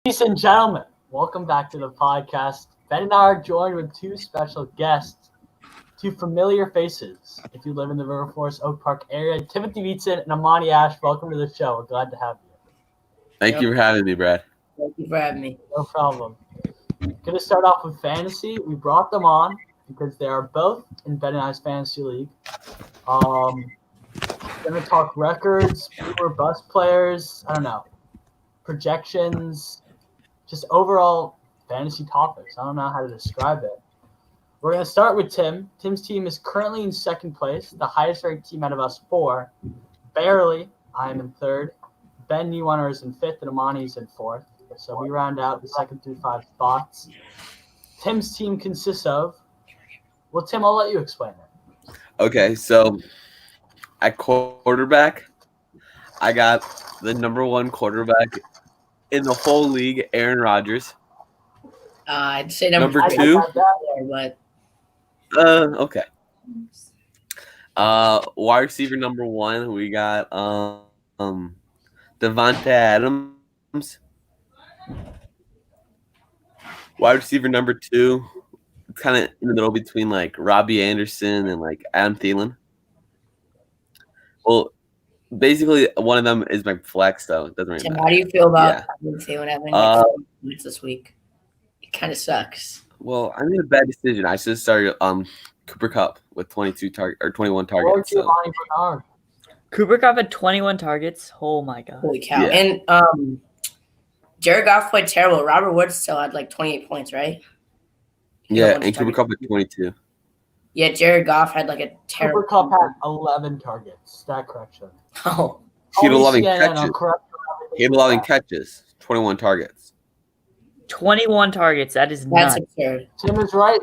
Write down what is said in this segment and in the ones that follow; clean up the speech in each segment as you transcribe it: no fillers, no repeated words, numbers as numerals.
Ladies and gentlemen, welcome back to the podcast. Ben and I are joined with two special guests, two familiar faces. If you live in the River Forest Oak Park area, Timothy Beatson and Amani Ash, welcome to the show. We're glad to have you. Thank you for having me, Brad. Thank you for having me. No problem. Going to start off with fantasy. We brought them on because they are both in Ben and I's fantasy league. Going to talk records, boomer bust players, projections, just overall fantasy topics. I don't know how to describe it. We're going to start with Tim. Tim's team is currently in second place, the highest ranked team out of us four. Barely. I'm in third. Ben Newhunter is in fifth, and Amani's in fourth. So we round out the second through five spots. Tim's team consists of – well, Tim, I'll let you explain it. Okay, so at quarterback, I got the number one quarterback in the whole league, Aaron Rodgers. I'd say Number three, two? but Okay. Wide receiver number one, we got Devontae Adams. Wide receiver number two, kind of in the middle between like Robbie Anderson and like Adam Thielen. Well, basically one of them is my flex, though. It doesn't really Tim, matter. how do you feel about Thielen having points this week? It kind of sucks. Well, I made a bad decision. I should have started Cooper Kupp with 21 targets. So. Cooper Kupp had 21 targets. Oh my god! Holy cow! Yeah. And Jared Goff played terrible. Robert Woods still had like 28 points, right? Yeah, and Cooper Kupp had 22. Yeah, Jared Goff had like a terrible. Cooper Kupp had 11 targets. Stat correction. Oh, He had 11 CNN, catches. I'll correct you. He had 11 catches, 21 targets. 21 targets. That is that's nuts. absurd. Tim is right.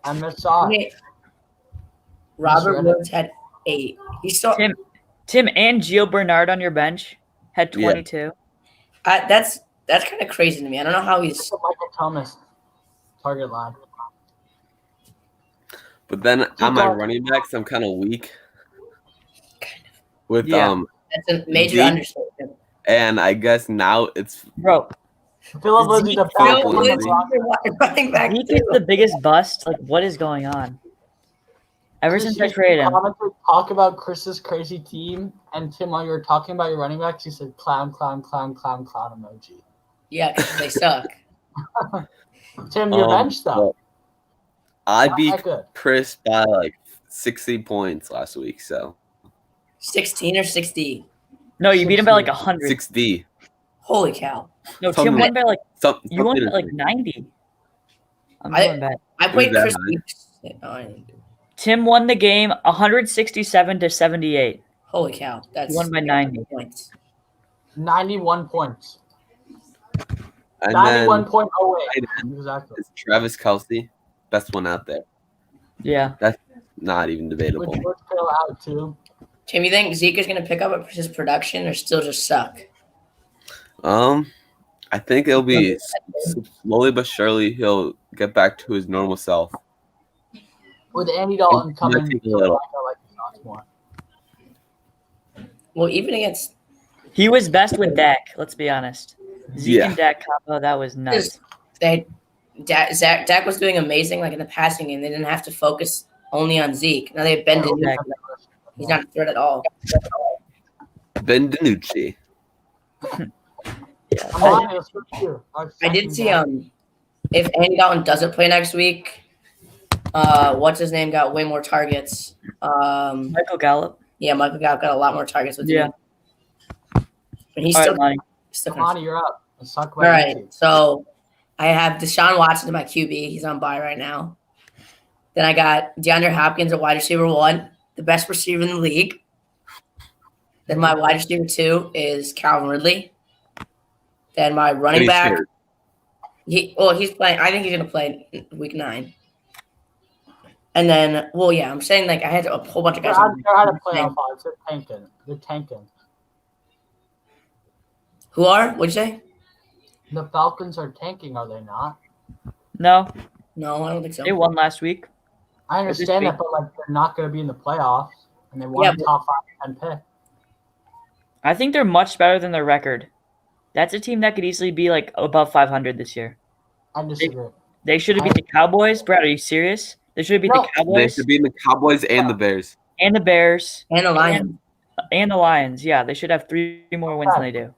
I missed off. Robert Woods had 8. He's still. Tim and Gio Bernard on your bench had 22. That's kind of crazy to me. I don't know how he's. Michael Thomas target line. But then on my running backs, I'm kind of weak. With That's a major Zeke, understatement. and I guess now it's Bro, Philip Lindsay, the Philip back Lindsay. Running back Zeke is the biggest bust. Like, what is going on? Ever since I traded him. Talk about Chris's crazy team, and Tim, while you were talking about your running backs, you said clown emoji. Yeah, because they suck. Tim, your bench though. I Not beat that good. Chris by like 60 points last week, so 16 or 60. No, you beat him by like 100. 6D. Holy cow! No, Tim won by like you won Something by like 90. I'm I- going back. I played that Chris. high? No, I didn't do it. Tim won the game 167-78. Holy cow! That's Won by 90 points. 91 points. And 91.08. then Exactly. it's Travis Kelce, best one out there. Yeah. That's not even With debatable. George Kittle out too. Tim, you think Zeke is going to pick up his production or still just suck? I think it'll be slowly but surely he'll get back to his normal self. With Andy Dalton Might coming, take a little. I like the shots more. Well, even against He was best with Dak, let's be honest. Zeke Yeah. and Dak combo, that was nuts. Dak was doing amazing, like in the passing game. They didn't have to focus only on Zeke. Now they have Ben DiNucci. He's not a threat at all. Ben DiNucci. Yeah. I did see if Andy Dalton doesn't play next week, what's his name got way more targets. Michael Gallup. Yeah, Michael Gallup got a lot more targets with Yeah. him. And he's All still, right, Lonnie. still Monty, you're up. Let's talk All about right, YouTube. so I have Deshaun Watson to my QB. He's on bye right now. Then I got DeAndre Hopkins at wide receiver 1, the best receiver in the league. Then my wide receiver 2 is Calvin Ridley. Then my running He's back, hurt. he's playing. I think he's going to play in week 9. And then, I'm saying like I had a whole bunch of guys. They're out of playoff odds. They're tanking. Who are? What'd you say? The Falcons are tanking, are they not? No, No, I don't think so. they won last week. I understand week. that, but like they're not going to be in the playoffs, and they want Yeah, a top 5 and 10 pick. I think they're much better than their record. That's a team that could easily be like above 500 this year. I disagree. They should have beat the Cowboys. Brad, are you serious? They should have beat No. the They Cowboys should be in the Cowboys and the Bears. and the Bears And the Lions. and the Lions. Yeah, they should have 3 more wins than they do.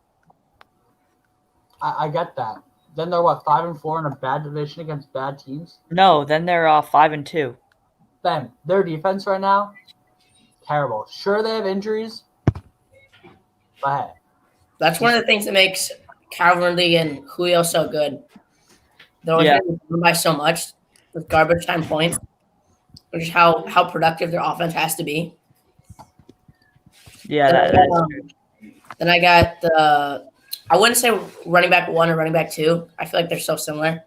I get that. Then they're 5-4 in a bad division against bad teams. No, then they're 5-2. Then their defense right now, terrible. Sure, they have injuries, but hey, That's one of the things that makes Calvin Lee and Julio so good. They're always Yeah. getting beaten by so much with garbage time points, which is how productive their offense has to be. Yeah, Then that's true. Then I got I wouldn't say running back 1 or running back 2. I feel like they're so similar.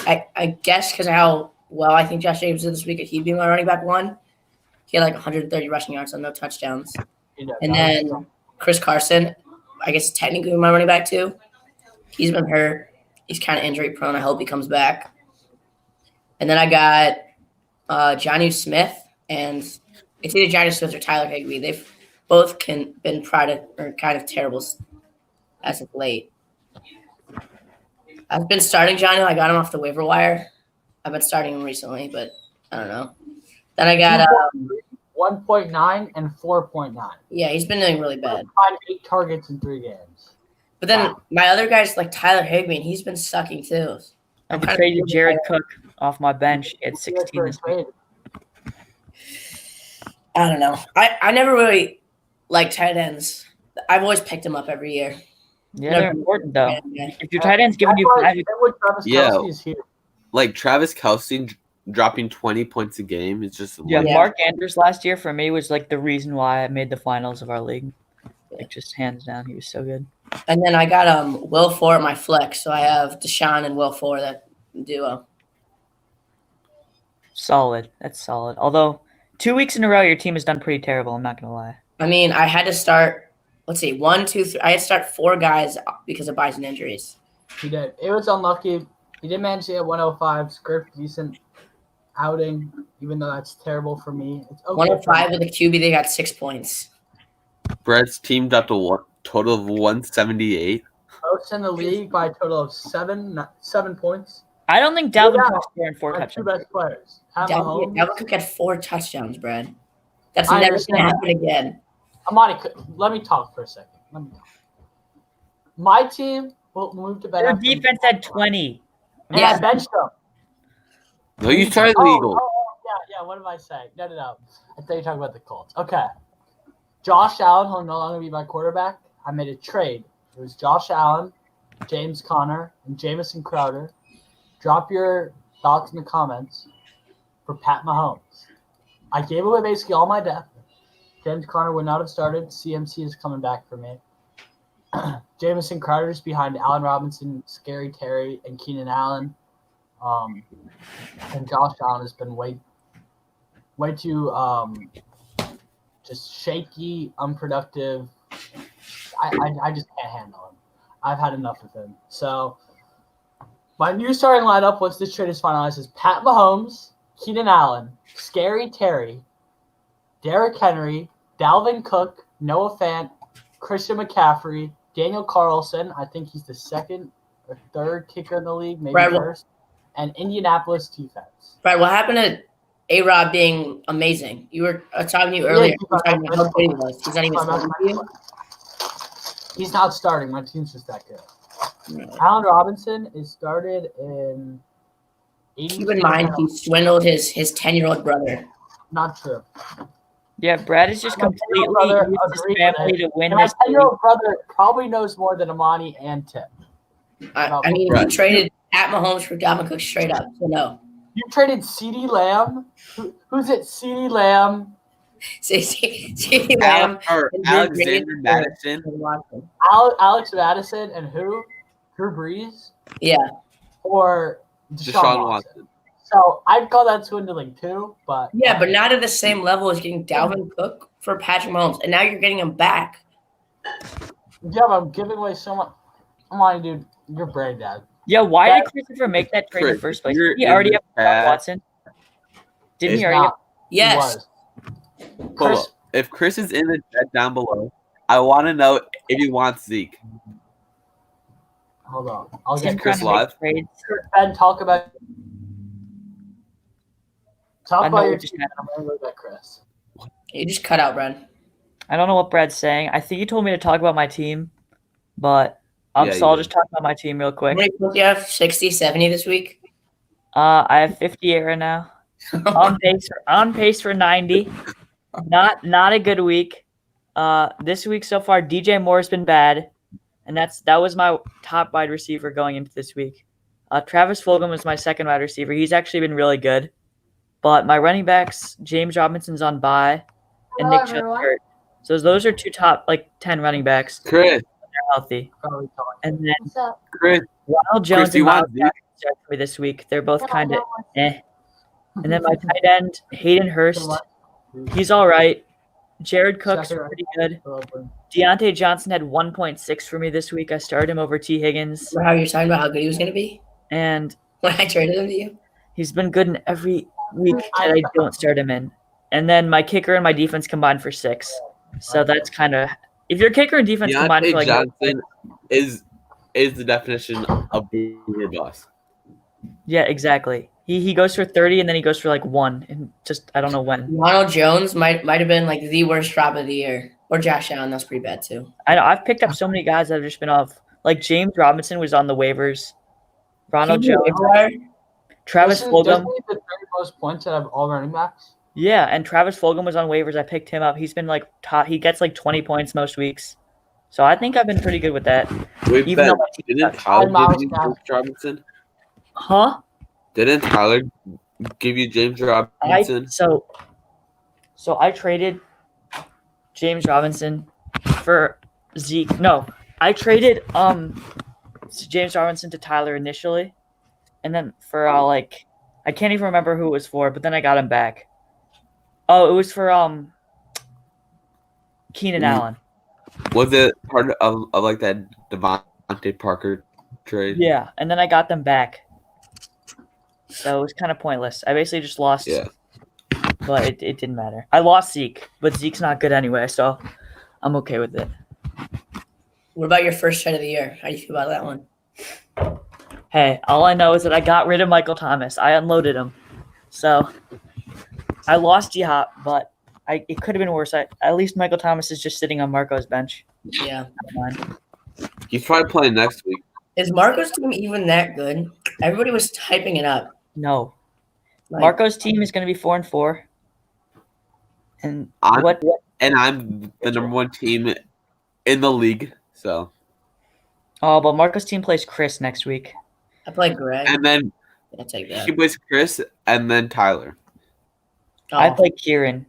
I guess because of how well I think Josh Jacobs did this week, he'd be my running back 1. He had like 130 rushing yards on no touchdowns. And then Chris Carson, I guess technically my running back 2. He's been hurt. He's kind of injury prone. I hope he comes back. And then I got Jonnu Smith, and it's either Jonnu Smith or Tyler Higbee. They've both been kind of terrible as of late. I've been starting Jonnu. I got him off the waiver wire. I've been starting him recently, but I don't know. Then I got 1.9 and 4.9. yeah, he's been doing really bad. 8 targets in 3 games. But then my other guys like Tyler Higbee, and he's been sucking too. I traded Jared Cook off my bench at 16 this week. I don't know. I never really liked tight ends. I've always picked them up every year. Yeah, they're important though. Yeah. If your tight end's giving you 5, Yeah. Like Travis Kelce dropping 20 points a game is just yeah, Yeah. Mark Andrews last year for me was like the reason why I made the finals of our league. Like just hands down, he was so good. And then I got Will Ford at my flex, so I have Deshaun and Will Ford that duo. Solid. That's solid. Although 2 weeks in a row, your team has done pretty terrible. I'm not gonna lie. I mean, I had to start. Let's see, 1, 2, 3. I had to start 4 guys because of buys and injuries. He did. It was unlucky. He did manage to get 105. Script decent outing, even though that's terrible for me. It's okay. 105 with a QB, they got 6 points. Brett's team got a total of 178. Most in the league by a total of 7 points. I don't think Dalvin Yeah. Cook's scoring 4 My 2 touchdowns. best players. Have Dalvin Mahomes. Cook had 4 touchdowns, Brad. That's I never going understand to that. happen again. Amani, let me talk for a second. My team will move to better. Their defense had 20. And Yeah. I benched them. No, you started the Eagles. Yeah. What am I saying? No. I thought you were talking about the Colts. Okay. Josh Allen will no longer be my quarterback. I made a trade. It was Josh Allen, James Conner, and Jamison Crowder. Drop your thoughts in the comments for Pat Mahomes. I gave away basically all my depth. James Conner would not have started. CMC is coming back for me. Jamison Crowder is behind Allen Robinson, Scary Terry, and Keenan Allen. And Josh Allen has been way too just shaky, unproductive. I just can't handle him. I've had enough of him. So my new starting lineup, once this trade is finalized, is Pat Mahomes, Keenan Allen, Scary Terry, Derrick Henry, Dalvin Cook, Noah Fant, Christian McCaffrey, Daniel Carlson. I think he's the 2nd or 3rd kicker in the league, maybe Brad, 1st. And Indianapolis defense. Brad, what happened to A-Rob being amazing? You were talking to you earlier. You were talking about how good he was. He's not even starting for you. He's not starting. My team's just that good. No. Allen Robinson is started in 80. Keep in mind, he swindled his 10-year-old brother. Not true. Yeah, Brad is just My completely 10-year-old brother used his agreed family with it. to win And my this. 10-year-old brother probably knows more than Amani and Tim. I mean, Right. he traded Pat Mahomes for Dalvin Cook straight up. So no. You traded CeeDee Lamb. Who's it? CeeDee Lamb. CeeDee Lamb and Drew Alexander Brees Madison. for Watson. Alex Madison and who? Drew Brees Yeah. or Deshaun Watson. So I'd call that swindling too, but Yeah, but not at the same level as getting Dalvin Cook for Patrick Mahomes. And now you're getting him back. yeah, but I'm giving away so much. Amani, dude, you're brain dead. Yeah, why did Christopher make that trade in the Chris, first place? you're Did he already in have the chat. Watson? Didn't he He's already have not. He Yes. was. Hold Chris, up. If Chris is in the chat down below, I want to know if he wants Zeke. Hold on. I'll Tim get Chris Chris. live? trades. Ben, talk about I know your what just team. I'm going to look at Chris. You just cut out, Bren. I don't know what Brad's saying. I think he told me to talk about my team, but Yeah, so you I'll did. just talk about my team real How quick. many points do you have? 60, 70 this week? I have 58 right now. On pace for 90. Not a good week. This week so far, DJ Moore's been bad, and that was my top wide receiver going into this week. Travis Fulgham was my second wide receiver. He's actually been really good. But my running backs, James Robinson's on bye, and Nick Chubb's hurt. So those are two top 10 running backs. Chris, They're healthy. Probably talking. And then Chris, Ronald Jones do you and Miles want Zeke? Jackson start for me this week. They're both kind of eh. And then my tight end, Hayden Hurst, he's all right. Jared Cook's Second pretty good. Probably. Deontay Johnson had 1.6 for me this week. I started him over T. Higgins, Remember how you were talking about how good he was going to be and when I traded him to you? he's been good in every week that I don't start him in. And then my kicker and my defense combined for 6. So that's kind of – if your kicker and defense combined for Deontay Johnson is the definition of boomer bust. yeah, exactly. He goes for 30 and then he goes for 1 and just I don't know when. Ronald Jones might have been the worst drop of the year. Or Josh Allen, that's pretty bad too. I know I've picked up so many guys that have just been off. James Robinson was on the waivers. Ronald Jones, Travis Fulgham. Doesn't he have the 30 most points out of all running backs? Yeah, and Travis Fulgham was on waivers. I picked him up. He's been top. He gets 20 points most weeks. So I think I've been pretty good with that. Wait, Even Ben, though my team didn't sucks. Tyler give you James Robinson? Huh? Didn't Tyler give you James Robinson? So I traded James Robinson for Zeke. No, I traded James Robinson to Tyler initially, and then for I can't even remember who it was for, but then I got him back. Oh, it was for Keenan Allen. Was it part of that Devontae Parker trade? Yeah, and then I got them back. So it was kind of pointless. I basically just lost. Yeah. But it didn't matter. I lost Zeke, but Zeke's not good anyway, so I'm okay with it. What about your first trade of the year? How do you feel about that one? Hey, all I know is that I got rid of Michael Thomas. I unloaded him. So I lost G-Hop, but it could have been worse. At least Michael Thomas is just sitting on Marco's bench. Yeah. He's probably playing next week. Is Marco's team even that good? Everybody was typing it up. No. Marco's team is going to be 4-4. And I'm what? the number 1 team in the league. So. Oh, but Marco's team plays Chris next week. I play Greg. And then I'll take that. he plays Chris and then Tyler. Oh, I play Kieran.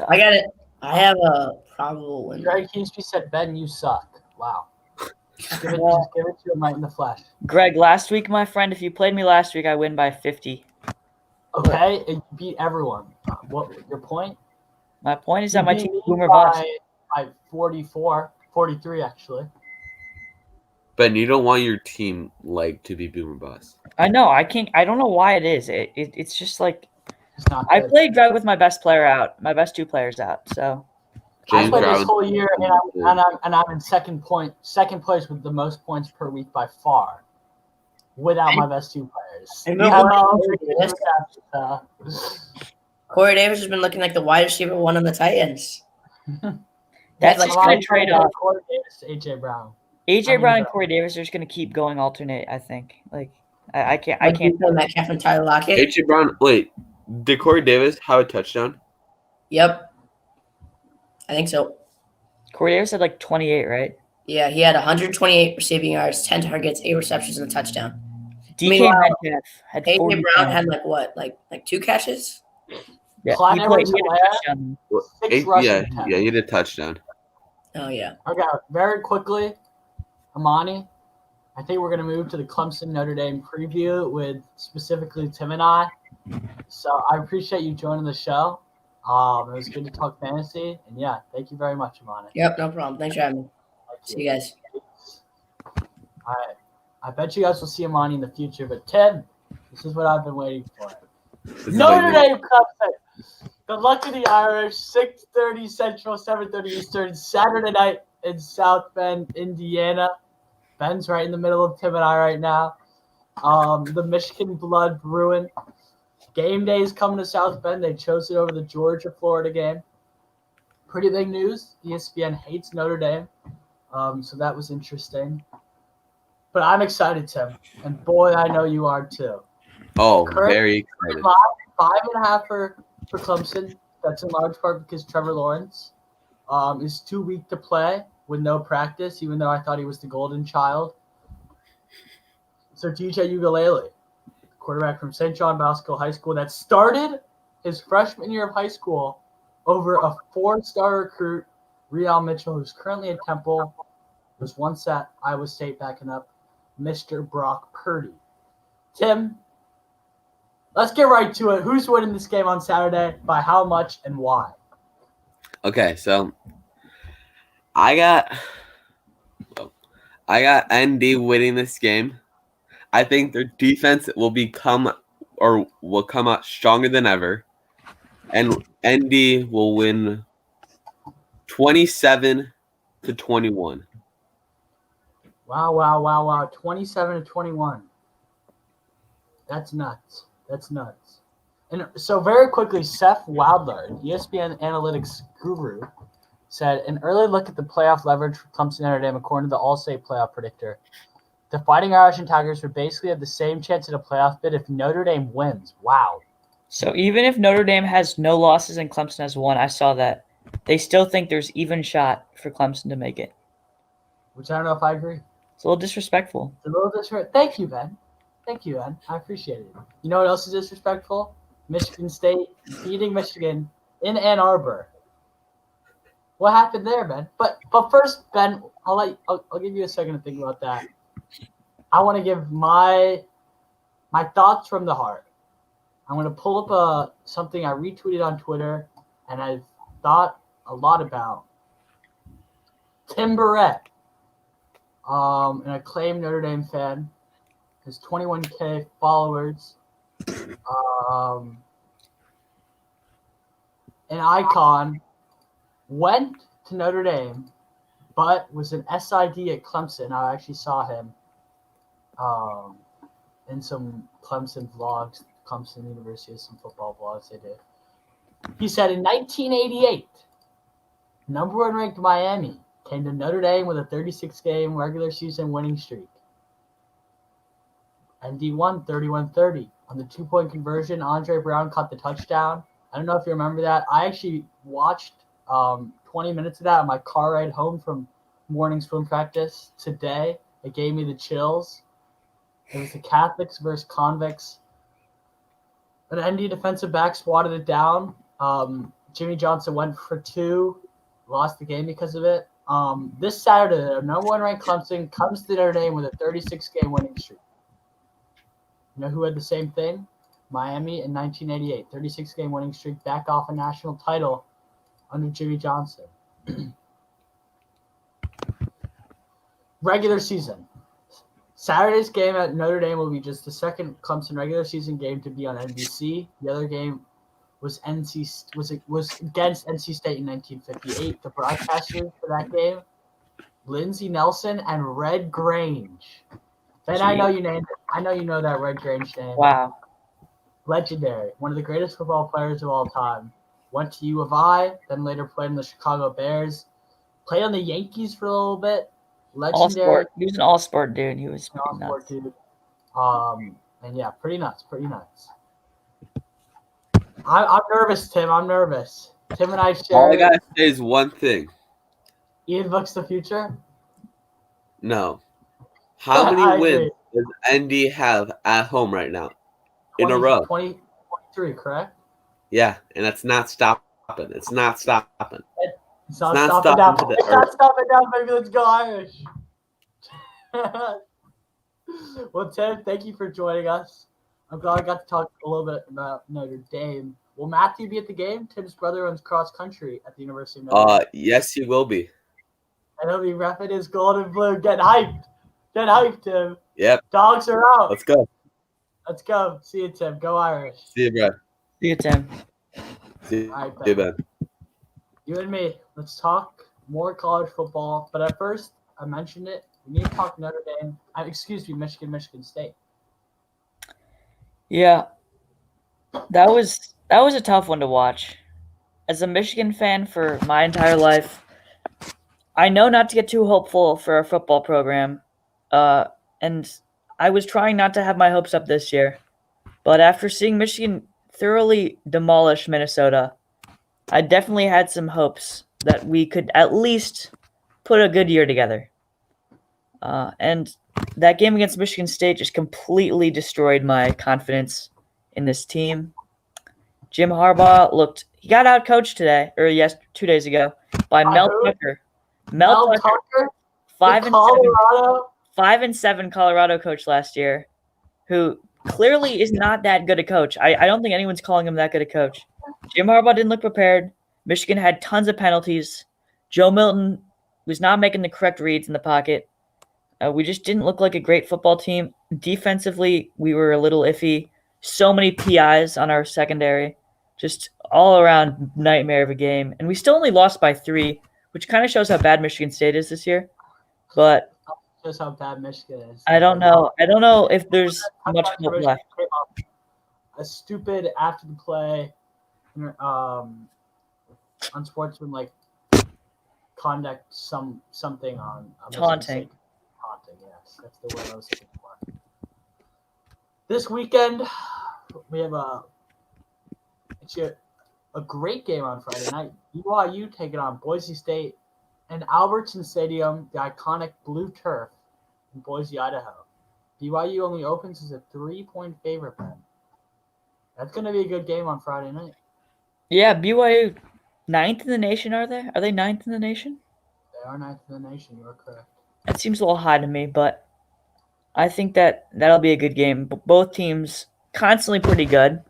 I got it. I have a probable win. Greg Hughes said, Ben, you suck. Wow. Just give it to him right in the flesh. Greg, last week, my friend, if you played me last week, I win by 50. Okay, you beat everyone. What your point? My point is that my You team beat is boomer me bust. by 43 actually. Ben, you don't want your team to be boomer bust. I know. I can't. I don't know why it is. It's just It's not I good. played Greg with my best player out, my best 2 players out. So I James played this Robinson. whole year, and I'm in second place with the most points per week by far, without my best 2 players. And Corey Davis has been looking like the wide receiver 1 on the Titans. that's Like, just going to trade off. Corey Davis, AJ Brown. AJ Brown and Corey Davis are just going to keep going alternate. I think. I can't. Metcalf and Tyler Lockett. A.J. Brown. Wait, did Corey Davis have a touchdown? Yep. I think so. Corey Davis had 28, right? Yeah, he had 128 receiving yards, 10 targets, 8 receptions, and a touchdown. DK Meanwhile, Metcalf had AJ 40. Brown had like 2 catches? Yeah, Clyde he had a Edwards-Helaire, touchdown. 6 rushing Yeah, attempts. he did a touchdown. Oh, yeah. Okay, very quickly, Amani, I think we're going to move to the Clemson Notre Dame preview with specifically Tim and I. So I appreciate you joining the show. It was good to talk fantasy. And yeah, thank you very much, Amani. Yep, no problem. Thanks for having me. See you guys. All right. I bet you guys will see Amani in the future. But Tim, this is what I've been waiting for. Notre Dame Clemson. Good luck to the Irish. 6:30 Central, 7:30 Eastern, Saturday night in South Bend, Indiana. Ben's right in the middle of Tim and I right now. The Michigan blood brewing. Game day is coming to South Bend. They chose it over the Georgia-Florida game. Pretty big news. ESPN hates Notre Dame. So that was interesting. But I'm excited, Tim. And boy, I know you are too. Oh, Current very excited. 5.5 for Clemson. That's in large part because Trevor Lawrence is too weak to play with no practice, even though I thought he was the golden child. So DJ Ugalele, quarterback from St. John Bosco High School that started his freshman year of high school over a 4-star recruit, Real Mitchell, who's currently at Temple, was once at Iowa State backing up Mr. Brock Purdy. Tim, let's get right to it. Who's winning this game on Saturday, by how much, and why? Okay, so I got ND winning this game. I think their defense will come out stronger than ever, and ND will win 27-21. Wow. 27-21. That's nuts. And so very quickly, Seth Wildler, ESPN analytics guru, said an early look at the playoff leverage for Clemson Notre Dame, according to the All-State playoff predictor. The Fighting Irish and Tigers would basically have the same chance at a playoff bid if Notre Dame wins. Wow. So even if Notre Dame has no losses and Clemson has one, I saw that, they still think there's even shot for Clemson to make it. Which I don't know if I agree. It's a little disrespectful. Thank you, Ben. I appreciate it. You know what else is disrespectful? Michigan State beating Michigan in Ann Arbor. What happened there, Ben? But first, Ben, I'll give you a second to think about that. I want to give my thoughts from the heart. I'm going to pull up something I retweeted on Twitter, and I've thought a lot about. Tim Barrett, an acclaimed Notre Dame fan, his 21K followers, an icon, went to Notre Dame, but was an SID at Clemson. I actually saw him in some Clemson vlogs. Clemson University has some football vlogs they did. He said in 1988, number 1 ranked Miami came to Notre Dame with a 36-game regular season winning streak. ND won 31-30. On the 2-point conversion, Andre Brown caught the touchdown. I don't know if you remember that. I actually watched 20 minutes of that on my car ride home from morning swim practice today. It gave me the chills. It was the Catholics versus convicts. An ND defensive back swatted it down. Jimmy Johnson went for 2, lost the game because of it. This Saturday, the number 1 ranked Clemson comes to Notre Dame with a 36-game winning streak. You know who had the same thing? Miami in 1988, 36-game winning streak, back off a national title under Jimmy Johnson. Regular season. Saturday's game at Notre Dame will be just the second Clemson regular season game to be on NBC. The other game was against NC State in 1958. The broadcasters for that game, Lindsey Nelson and Red Grange. Ben, I know you named it. I know you know that Red Grange name. Wow. Legendary. One of the greatest football players of all time. Went to U of I, then later played in the Chicago Bears. Played on the Yankees for a little bit. Legendary. All-sport. He was an all-sport dude. He was pretty all-sport nuts. dude. And yeah, pretty nuts. I'm nervous, Tim. I'm nervous. Tim and I share. All I gotta say is one thing. Ian Book's the future? No. How many wins does ND have at home right now? In a row. 23, correct? Yeah, and that's not stopping. It's not stopping. It's not stopping now. It's not stopping now, baby. Let's go Irish. Well, Tim, thank you for joining us. I'm glad I got to talk a little bit about Notre Dame. Will Matthew be at the game? Tim's brother runs cross country at the University of Notre Dame. Yes, he will be. And he'll be repping his gold and blue. Get hyped. Get hyped, Tim. Yep. Dogs are out. Let's go. Let's go. See you, Tim. Go Irish. See you, bro. See you, Tim. See All right, you, Ben. You and me. Let's talk more college football. But at first, I mentioned it. We need to talk Notre Dame. Michigan State. Yeah, that was a tough one to watch. As a Michigan fan for my entire life, I know not to get too hopeful for our football program, and I was trying not to have my hopes up this year. But after seeing Michigan thoroughly demolish Minnesota, I definitely had some hopes that we could at least put a good year together. And that game against Michigan State just completely destroyed my confidence in this team. Jim Harbaugh he got out coached today, or 2 days ago, by Mel who? Tucker. Mel Tucker, five the and seven, Colorado. 5-7 Colorado coach last year, who clearly is not that good a coach. I don't think anyone's calling him that good a coach. Jim Harbaugh didn't look prepared. Michigan had tons of penalties. Joe Milton was not making the correct reads in the pocket. We just didn't look like a great football team. Defensively, we were a little iffy. So many PIs on our secondary. Just all around nightmare of a game. And we still only lost by 3, which kind of shows how bad Michigan State is this year. But Shows how bad Michigan is. I don't know. I don't know if there's much hope left. A stupid after the play, unsportsmanlike conduct, something on Taunting. Taunting, yes, that's the word I was looking for. This weekend, we have a great game on Friday night. BYU taking on Boise State and Albertson Stadium, the iconic blue turf in Boise, Idaho. BYU only opens as a 3-point favorite, Ben. That's going to be a good game on Friday night. Yeah, BYU 9th in the nation, are they? Are they 9th in the nation? They are 9th in the nation. You are correct. That seems a little high to me, but I think that'll be a good game. Both teams constantly pretty good.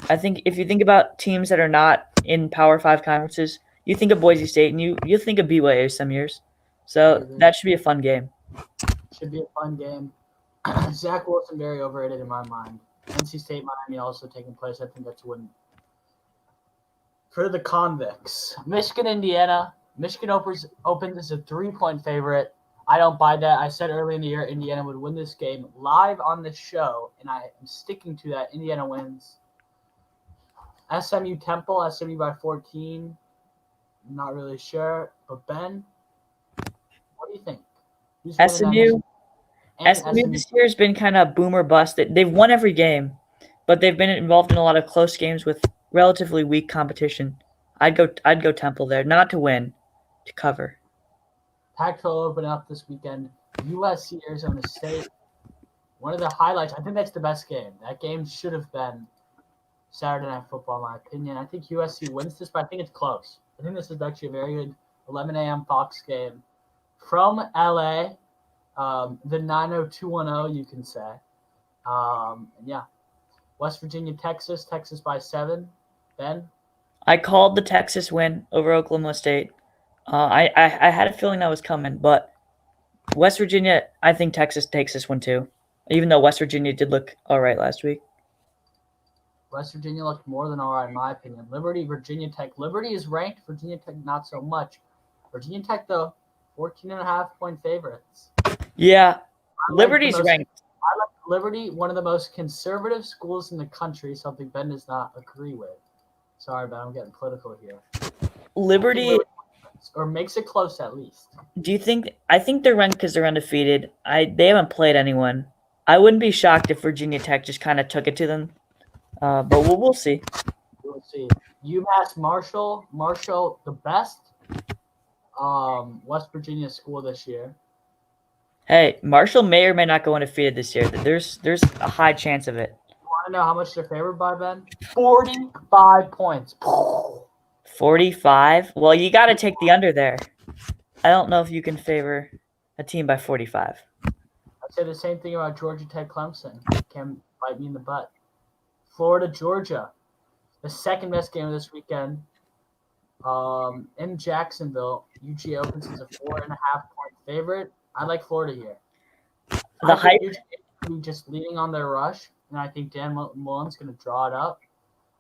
I think if you think about teams that are not in Power 5 conferences, you think of Boise State and you think of BYU some years. So that should be a fun game. Should be a fun game. Zach Wilson very overrated in my mind. NC State, Miami also taking place. I think that's a win. For the convicts, Michigan, Indiana. Michigan opens as a 3-point favorite. I don't buy that. I said early in the year Indiana would win this game live on the show, and I am sticking to that. Indiana wins. SMU Temple, SMU by 14. Not really sure. But Ben, what do you think? SMU this year has been kind of boom or bust. They've won every game, but they've been involved in a lot of close games with relatively weak competition. I'd go Temple there, not to win, to cover. Pac-12 open up this weekend. USC, Arizona State. One of the highlights. I think that's the best game. That game should have been Saturday Night Football, in my opinion. I think USC wins this, but I think it's close. I think this is actually a very good 11 a.m. Fox game from LA. The 90210, you can say. Yeah. West Virginia, Texas by 7. Ben? I called the Texas win over Oklahoma State. I had a feeling that was coming, but West Virginia, I think Texas takes this one too, even though West Virginia did look all right last week. West Virginia looked more than all right, in my opinion. Liberty, Virginia Tech. Liberty is ranked. Virginia Tech, not so much. Virginia Tech, though, 14.5-point favorites. Yeah, Liberty's ranked. I like Liberty, one of the most conservative schools in the country, something Ben does not agree with. Sorry, Ben, I'm getting political here. Liberty or makes it close at least. Do you think? I think they're ranked because they're undefeated. They haven't played anyone. I wouldn't be shocked if Virginia Tech just kind of took it to them. But we'll see. We'll see. UMass Marshall, the best West Virginia school this year. Hey, Marshall may or may not go undefeated this year. There's a high chance of it. You want to know how much they're favored by, Ben? 45 points. 45? Well, you got to take the under there. I don't know if you can favor a team by 45. I'd say the same thing about Georgia Tech Clemson. Can bite me in the butt. Florida, Georgia. The second best game of this weekend. In Jacksonville, UGA opens as a 4.5-point favorite. I like Florida here. The hype UGA just leaning on their rush, and I think Dan Mullen's going to draw it up.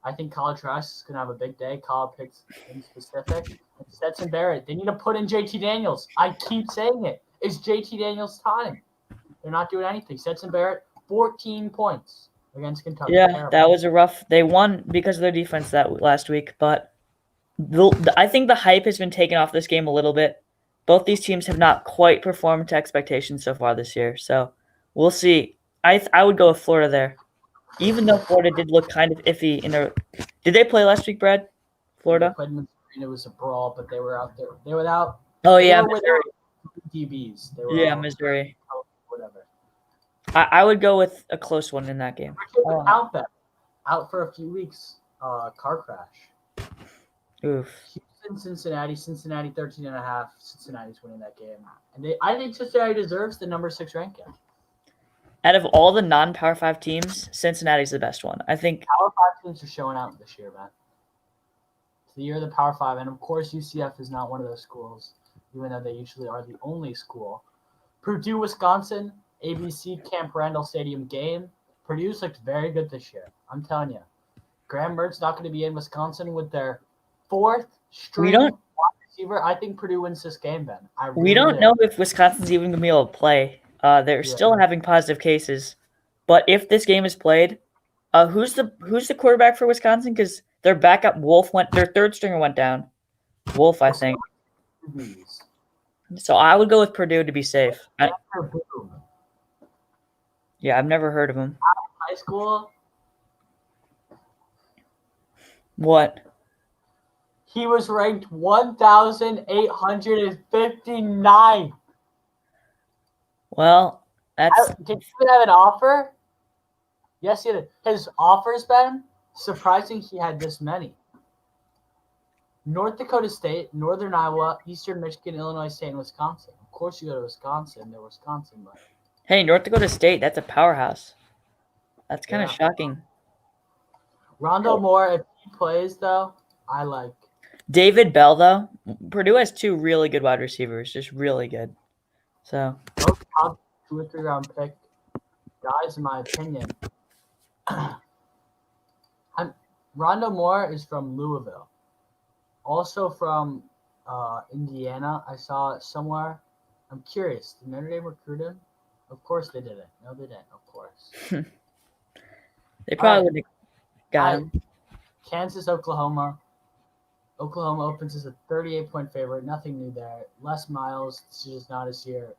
I think College Rush is going to have a big day. Kyle picks in specific. And Stetson Barrett. They need to put in JT Daniels. I keep saying it. It's JT Daniels' time. They're not doing anything. Stetson Barrett, 14 points against Kentucky. Yeah, Terrible. that was a rough. They won because of their defense that last week, but I think the hype has been taken off this game a little bit. Both these teams have not quite performed to expectations so far this year, so we'll see. I would go with Florida there, even though Florida did look kind of iffy in their. Did they play last week, Brad? They Florida. played Missouri and it was a brawl, but they were out there. They were without. Oh They yeah, were Missouri. without DBs. They were Yeah, all- Missouri. Whatever. I would go with a close one in that game. Out that. Out for a few weeks. Car crash. Oof. Houston, Cincinnati. Cincinnati 13.5. Cincinnati's winning that game. And I think Cincinnati deserves the number 6 ranking. Out of all the non-Power 5 teams, Cincinnati's the best one. I think Power 5 teams are showing out this year, man. It's the year of the Power 5. And, of course, UCF is not one of those schools, even though they usually are the only school. Purdue, Wisconsin, ABC Camp Randall Stadium game. Purdue's looked very good this year. I'm telling you. Graham Mertz not going to be in Wisconsin with their 4th string wide receiver. I think Purdue wins this game, Ben. We don't know if Wisconsin's even going to be able to play. They're still having positive cases. But if this game is played, who's the quarterback for Wisconsin? Because their backup their third stringer went down. Wolf, I think. So I would go with Purdue to be safe. Yeah, I've never heard of him. High school. What? He was ranked 1,859. Well, that's. Did he have an offer? Yes, he did. His offers, Ben, surprising he had this many. North Dakota State, Northern Iowa, Eastern Michigan, Illinois State, and Wisconsin. Of course you go to Wisconsin. They're Wisconsin, but. Hey, North Dakota State, that's a powerhouse. That's kind of shocking. Rondo Moore, if he plays, though, I like. David Bell, though. Purdue has 2 really good wide receivers, just really good. So. Both top 2 or 3 round pick guys, in my opinion. Rondo Moore is from Louisville. Also from Indiana. I saw it somewhere. I'm curious. Did Notre Dame recruit him? Of course they didn't. No, they didn't. Of course. They probably would have got him. Kansas, Oklahoma. Oklahoma opens as a 38-point favorite. Nothing new there. Les Miles. This is just not his year.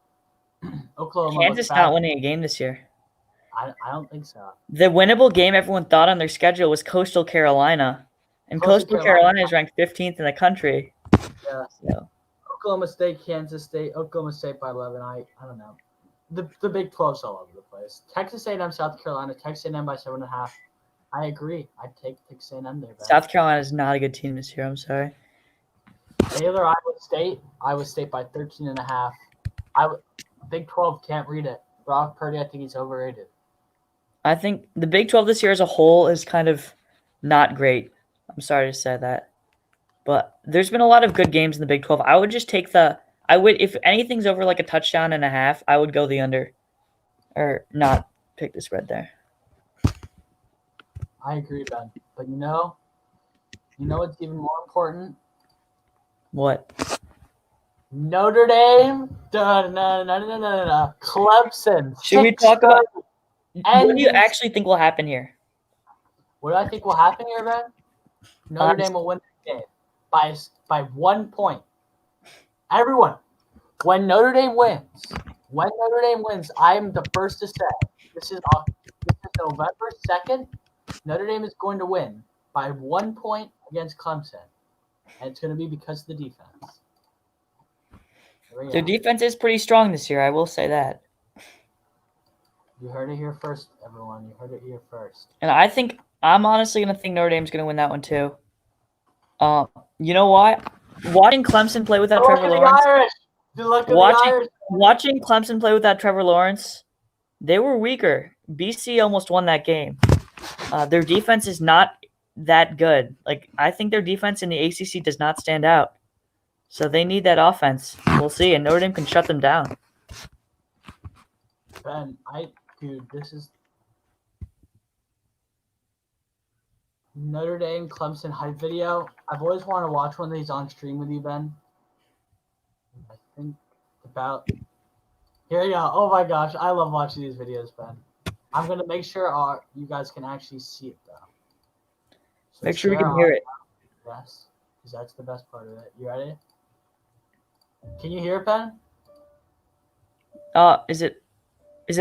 Oklahoma. Kansas not winning a game this year. I don't think so. The winnable game everyone thought on their schedule was Coastal Carolina. And Coastal Carolina is ranked 15th in the country. Yeah. So. Oklahoma State, Kansas State. Oklahoma State by 11. I don't know. The Big 12's all over the place. Texas A&M, South Carolina. Texas A&M by 7.5. I agree. I'd take Texas A&M there. South Carolina is not a good team this year. I'm sorry. Baylor, Iowa State. Iowa State by 13.5. Big 12 can't read it. Brock Purdy, I think he's overrated. I think the Big 12 this year as a whole is kind of not great. I'm sorry to say that. But there's been a lot of good games in the Big 12. I would just take if anything's over like a touchdown and a half, I would go the under. Or not pick the spread there. I agree, Ben. But you know what's even more important? What? Notre Dame. Clemson. Should we talk about what do you actually think will happen here? What do I think will happen here, Ben? Notre Dame will win the game by 1 point. Everyone, when Notre Dame wins, I am the first to say this is November 2nd. Notre Dame is going to win by 1 point against Clemson, and it's going to be because of the defense. Their defense is pretty strong this year. I will say that. You heard it here first, everyone. You heard it here first. And I'm honestly going to think Notre Dame's going to win that one too. You know why? Watching Clemson play without Trevor Lawrence. Watching Clemson play without Trevor Lawrence, they were weaker. BC almost won that game. Their defense is not that good. I think their defense in the ACC does not stand out. So they need that offense. We'll see, and Notre Dame can shut them down. Ben, this is Notre Dame Clemson hype video. I've always wanted to watch one of these on stream with you, Ben. I think about Here we go. Oh my gosh, I love watching these videos, Ben. I'm gonna make sure you guys can actually see it though. So Make sure we share can hear audio, it. yes, because that's the best part of it. You ready? Can you hear it, Ben? Is it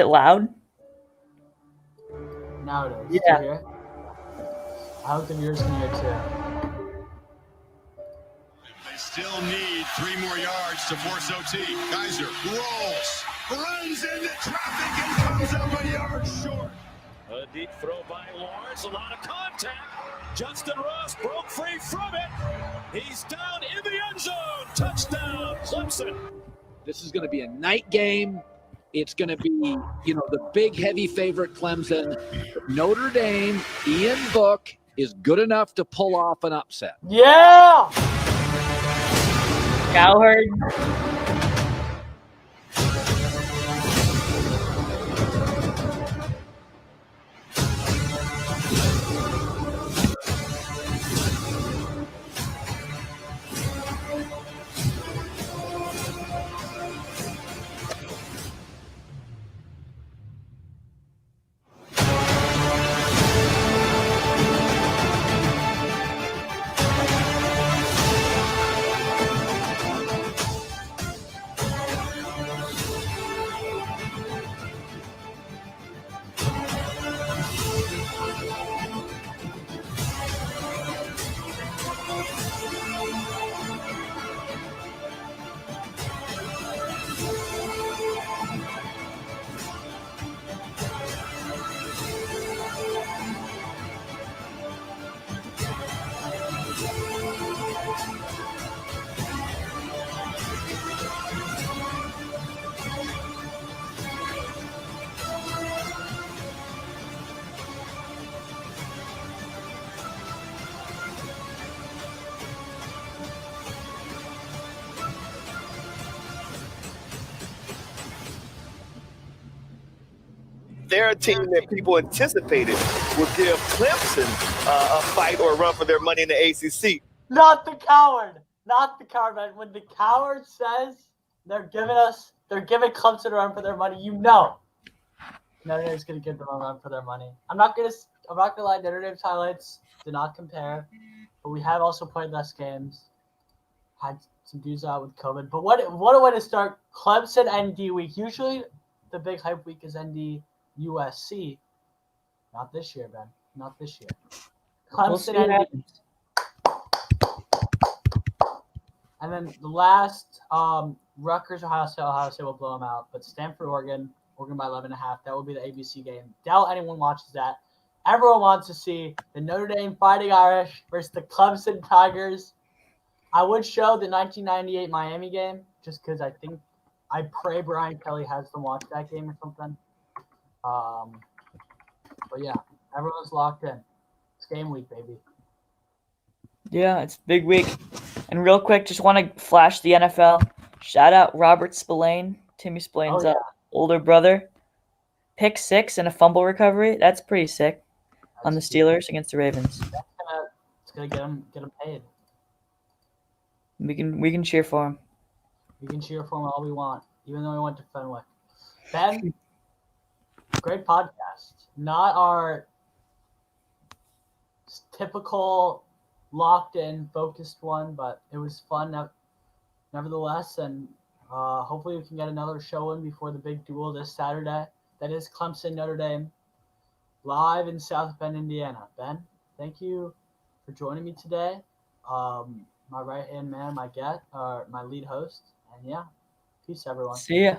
loud? Now it is. Yeah. Do you hear it? I hope the viewers can hear it too. They still need 3 more yards to force OT. Kaiser rolls, runs into traffic, and comes up a yard short. A deep throw by Lawrence, a lot of contact. Justin Ross broke free from it. He's down in the end zone. Touchdown, Clemson. This is going to be a night game. It's going to be, the big heavy favorite Clemson. Notre Dame, Ian Book is good enough to pull off an upset. Yeah. Cowherd. They're a team that people anticipated would give Clemson a fight or a run for their money in the ACC. Not the coward. Not the coward, man. When the coward says they're giving Clemson a run for their money, Notre Dame's gonna give them a run for their money. I'm not gonna lie. Notre Dame's highlights do not compare, but we have also played less games. Had some dudes out with COVID, but what a way to start Clemson ND week. Usually, the big hype week is ND USC. Not this year, Ben. Not this year. We'll see Clemson what ND. happens. And then the last, Rutgers, Ohio State will blow them out. But Stanford, Oregon by 11.5. That will be the ABC game. Doubt anyone watches that. Everyone wants to see the Notre Dame Fighting Irish versus the Clemson Tigers. I would show the 1998 Miami game just because I pray Brian Kelly has them watch that game or something. But yeah, everyone's locked in. It's game week, baby. Yeah, it's a big week. And real quick, just want to flash the NFL. Shout out Robert Spillane, Timmy Spillane's older brother. Pick 6 and a fumble recovery. That's pretty sick on the Steelers against the Ravens. It's gonna get him paid. We can cheer for him. We can cheer for him all we want, even though we went to Fenwick. Ben, great podcast. Not our typical locked-in, focused one, but it was fun nevertheless. And hopefully we can get another show in before the big duel this Saturday. That is Clemson Notre Dame live in South Bend, Indiana. Ben, thank you for joining me today. My right-hand man, my lead host. And yeah, peace, everyone. See ya.